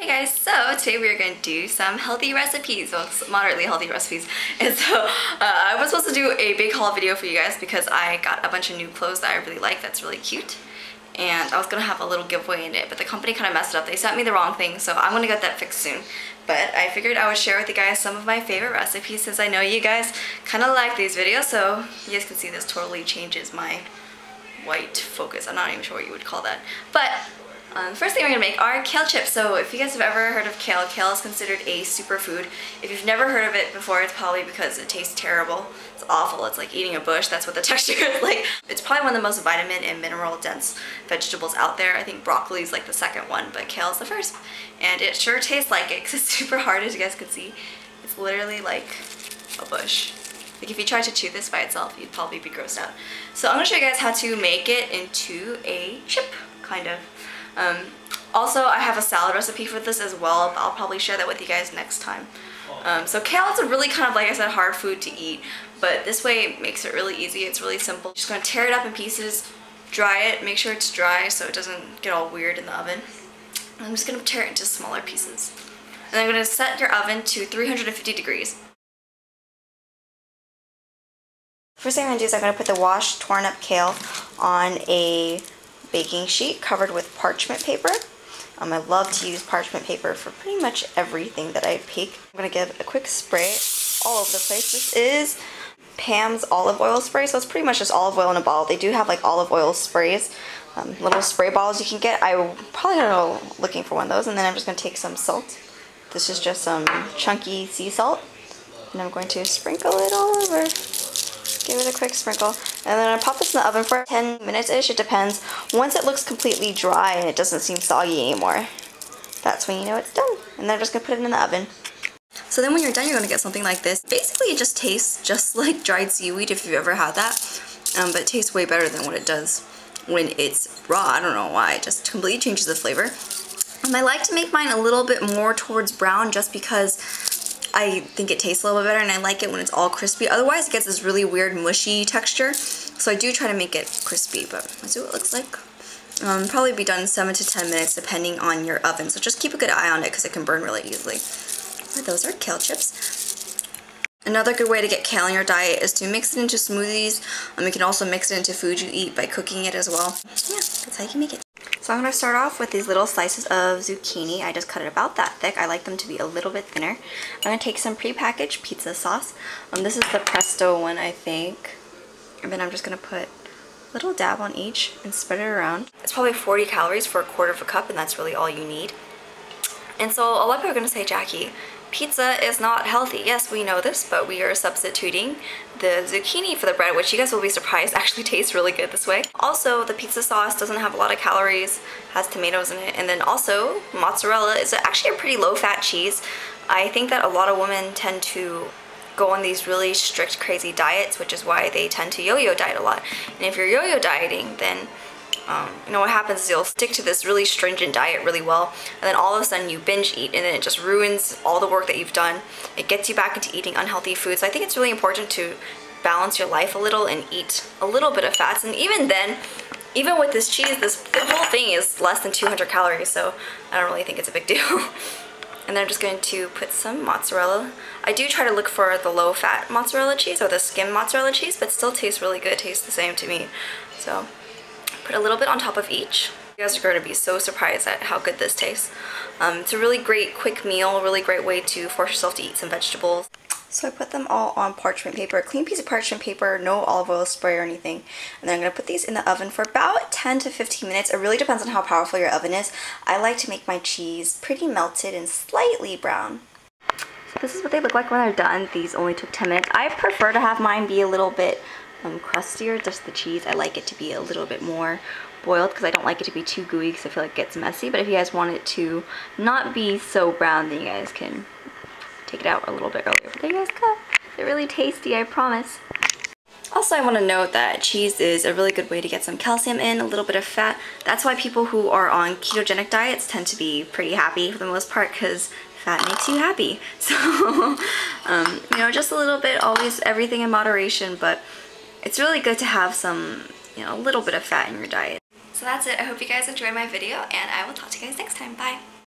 Hey guys, so today we are going to do some healthy recipes, well, moderately healthy recipes. And so I was supposed to do a big haul video for you guys because I got a bunch of new clothes that I really like that's really cute. And I was going to have a little giveaway in it, but the company kind of messed it up. They sent me the wrong thing, so I'm going to get that fixed soon. But I figured I would share with you guys some of my favorite recipes since I know you guys kind of like these videos. So you guys can see this totally changes my white focus. I'm not even sure what you would call that. But first thing we're going to make are kale chips. So if you guys have ever heard of kale, kale is considered a superfood. If you've never heard of it before, it's probably because it tastes terrible. It's awful. It's like eating a bush. That's what the texture is like. It's probably one of the most vitamin and mineral dense vegetables out there. I think broccoli is like the second one, but kale is the first. And it sure tastes like it because it's super hard, as you guys can see. It's literally like a bush. Like if you tried to chew this by itself, you'd probably be grossed out. So I'm going to show you guys how to make it into a chip, kind of. Also, I have a salad recipe for this as well, but I'll probably share that with you guys next time. So kale is a really kind of, like I said, hard food to eat, but this way it makes it really easy. It's really simple. Just going to tear it up in pieces, dry it, make sure it's dry so it doesn't get all weird in the oven. And I'm just going to tear it into smaller pieces. And then I'm going to set your oven to 350 degrees. First thing I'm going to do is I'm going to put the washed, torn up kale on a baking sheet covered with parchment paper. I love to use parchment paper for pretty much everything that I bake. I'm going to give a quick spray all over the place. This is Pam's olive oil spray, so it's pretty much just olive oil in a bottle. They do have like olive oil sprays, little spray bottles you can get. I'm probably going to go looking for one of those, and then I'm just going to take some salt. This is just some chunky sea salt, and I'm going to sprinkle it all over. Give it a quick sprinkle, and then I pop this in the oven for 10 minutes-ish, it depends. Once it looks completely dry and it doesn't seem soggy anymore, that's when you know it's done. And then I'm just going to put it in the oven. So then when you're done, you're going to get something like this. Basically, it just tastes just like dried seaweed if you've ever had that, but it tastes way better than what it does when it's raw. I don't know why, it just completely changes the flavor. And I like to make mine a little bit more towards brown just because I think it tastes a little bit better, and I like it when it's all crispy. Otherwise, it gets this really weird mushy texture. So I do try to make it crispy, but let's see what it looks like. Probably be done 7 to 10 minutes depending on your oven. So just keep a good eye on it because it can burn really easily. But those are kale chips. Another good way to get kale in your diet is to mix it into smoothies. You can also mix it into food you eat by cooking it as well. Yeah, that's how you can make it. So I'm going to start off with these little slices of zucchini. I just cut it about that thick. I like them to be a little bit thinner. I'm going to take some prepackaged pizza sauce. This is the Presto one, I think. And then I'm just going to put a little dab on each and spread it around. It's probably 40 calories for a quarter of a cup, and that's really all you need. And so a lot of people are going to say, Jackie, pizza is not healthy. Yes, we know this, but we are substituting the zucchini for the bread, which you guys will be surprised actually tastes really good this way. Also, the pizza sauce doesn't have a lot of calories, has tomatoes in it, and then also mozzarella is actually a pretty low-fat cheese. I think that a lot of women tend to go on these really strict, crazy diets, which is why they tend to yo-yo diet a lot. And if you're yo-yo dieting, then you know what happens is you'll stick to this really stringent diet really well, and then all of a sudden you binge eat, and then it just ruins all the work that you've done. It gets you back into eating unhealthy foods. So I think it's really important to balance your life a little and eat a little bit of fats. And even then, even with this cheese, the whole thing is less than 200 calories, so I don't really think it's a big deal. And then I'm just going to put some mozzarella. I do try to look for the low-fat mozzarella cheese or the skim mozzarella cheese, but it still tastes really good. It tastes the same to me. So put a little bit on top of each. You guys are going to be so surprised at how good this tastes. It's a really great quick meal, really great way to force yourself to eat some vegetables. So I put them all on parchment paper, a clean piece of parchment paper, no olive oil spray or anything. And then I'm going to put these in the oven for about 10 to 15 minutes. It really depends on how powerful your oven is. I like to make my cheese pretty melted and slightly brown. So this is what they look like when they're done. These only took 10 minutes. I prefer to have mine be a little bit crustier, just the cheese. I like it to be a little bit more boiled because I don't like it to be too gooey because I feel like it gets messy. But if you guys want it to not be so brown, then you guys can take it out a little bit earlier. But there you guys go. They're really tasty, I promise. Also, I want to note that cheese is a really good way to get some calcium in, a little bit of fat. That's why people who are on ketogenic diets tend to be pretty happy for the most part, because fat makes you happy. So, you know, just a little bit, always everything in moderation, but it's really good to have some, you know, a little bit of fat in your diet. So that's it. I hope you guys enjoyed my video, and I will talk to you guys next time. Bye!